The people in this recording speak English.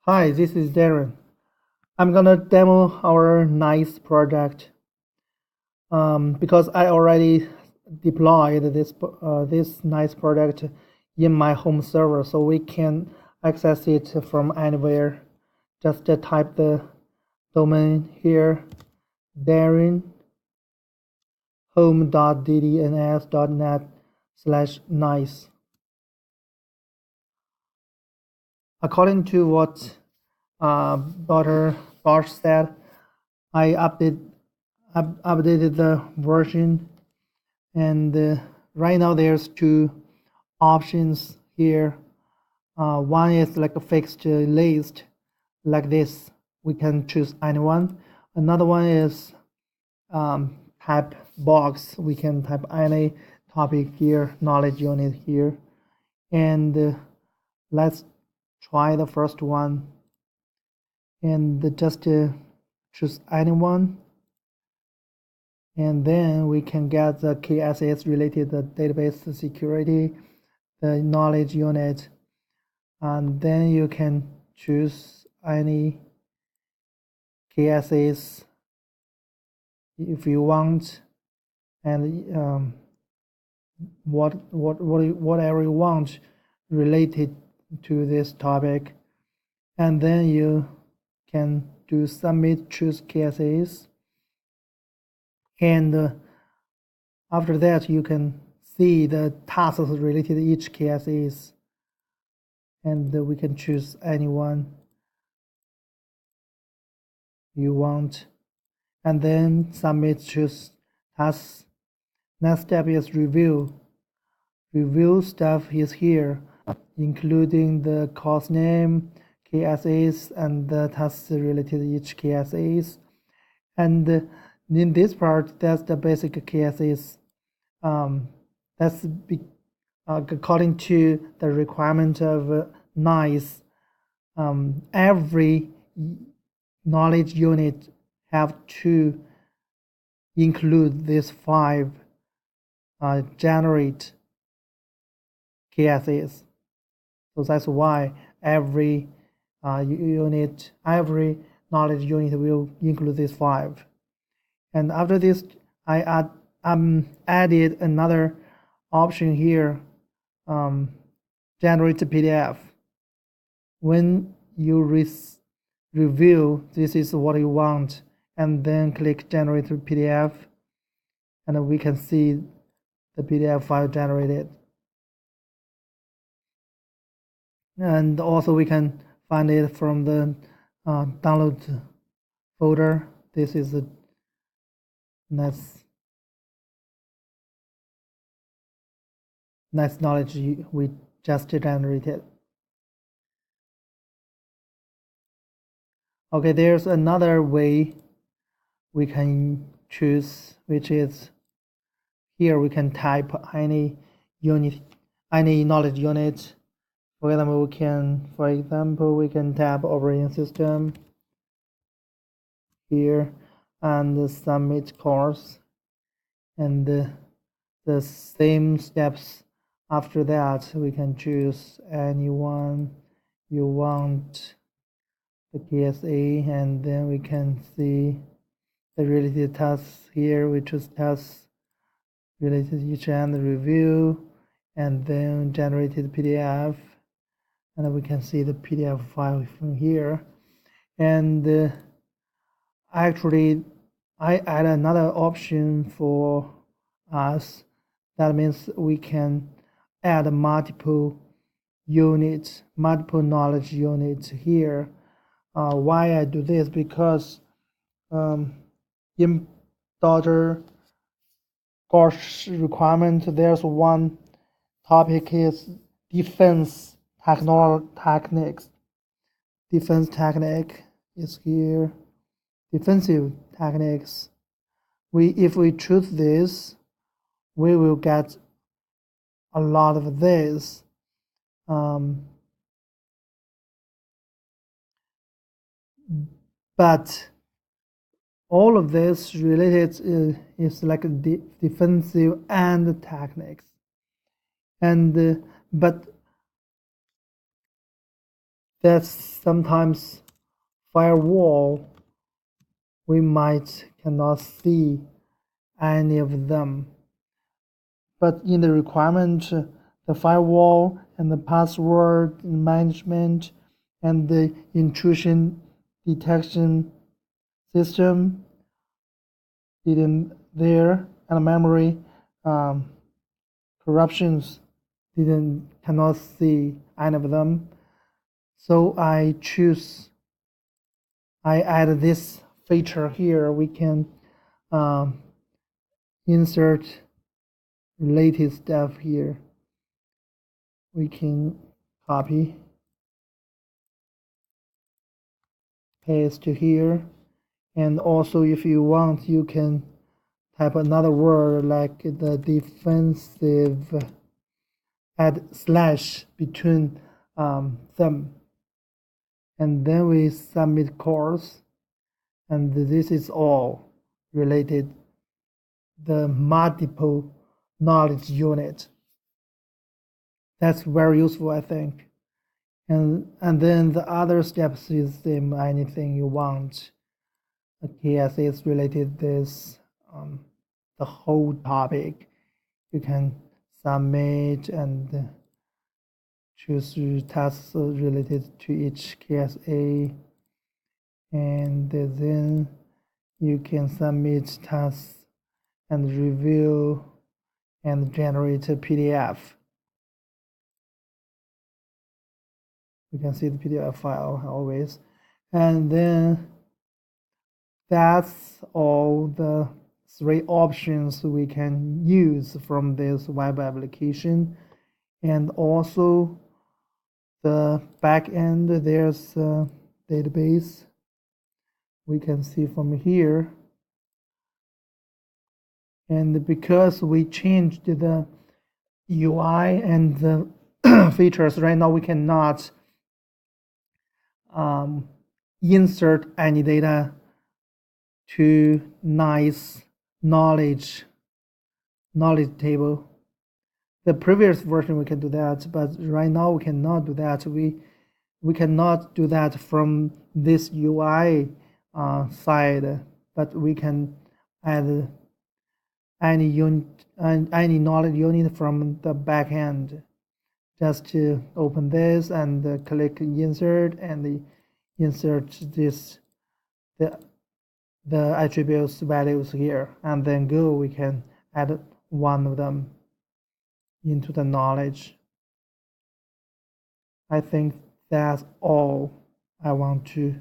Hi, this is Darren. I'm gonna demo our NICE project because I already deployed this NICE project in my home server, so we can access it from anywhere. Just type the domain here, Darren home.ddns.net/nice. According to what Dr. Bosch said, I updated the version, and right now there's two options here. One is like a fixed list, like this. We can choose anyone. Another one is type box. We can type any topic here, knowledge unit here, and let's try the first one, and just choose anyone. And then we can get the KSS related the database security, the knowledge unit, and then you can choose any KSS if you want, and whatever you want related to this topic, and then you can do submit, choose KSS, and after that you can see the tasks related to each KSS, and we can choose anyone you want, and then submit, choose tasks. Next step is review. Review stuff is here, including the course name, KSAs, and the tasks related to each KSAs. And in this part, that's the basic KSAs. That's according to the requirement of NICE. Every knowledge unit have to include these 5 generate KSAs. So that's why every every knowledge unit will include these 5. And after this, I added another option here, generate a PDF. When you review, this is what you want, and then click generate PDF, and we can see the PDF file generated. And also we can find it from the download folder. This is a nice knowledge we just generated. Okay, there's another way we can choose, which is here we can type any unit, any knowledge unit. For example, we can tap operating system here and submit course, and the same steps after that. We can choose anyone you want, the KSA, and then we can see the related tasks here. We choose tasks related to each and review, and then generated PDF, and then we can see the PDF file from here. And actually I add another option for us. That means we can add multiple units, multiple knowledge units here. Why I do this? Because in Dr. Bosch requirement, there's one topic is defense techniques. Defense technique is here. Defensive techniques. If we choose this, we will get a lot of this. But all of this related is like defensive and techniques, and but that's sometimes firewall, we might cannot see any of them. But in the requirement, the firewall and the password management and the intrusion detection system didn't there, and memory corruptions cannot see any of them. So I add this feature here. We can insert related stuff here. We can copy, paste here, and also if you want, you can type another word like the defensive, add slash between them, and then we submit course, and this is all related the multiple knowledge unit. That's very useful, I think. And then the other steps is same, anything you want. KSA is related this the whole topic. You can submit and choose tasks related to each KSA, and then you can submit tasks and review and generate a PDF. You can see the PDF file always. And then that's all the 3 options we can use from this web application. And also the back end, there's a database. We can see from here. And because we changed the UI and the features, right now we cannot insert any data to nice knowledge table. The previous version we can do that, but right now we cannot do that. We cannot do that from this UI side, but we can add any unit, any knowledge unit from the back end. Just to open this and click insert and insert this the attributes values here, and then go, we can add one of them into the knowledge. I think that's all I want to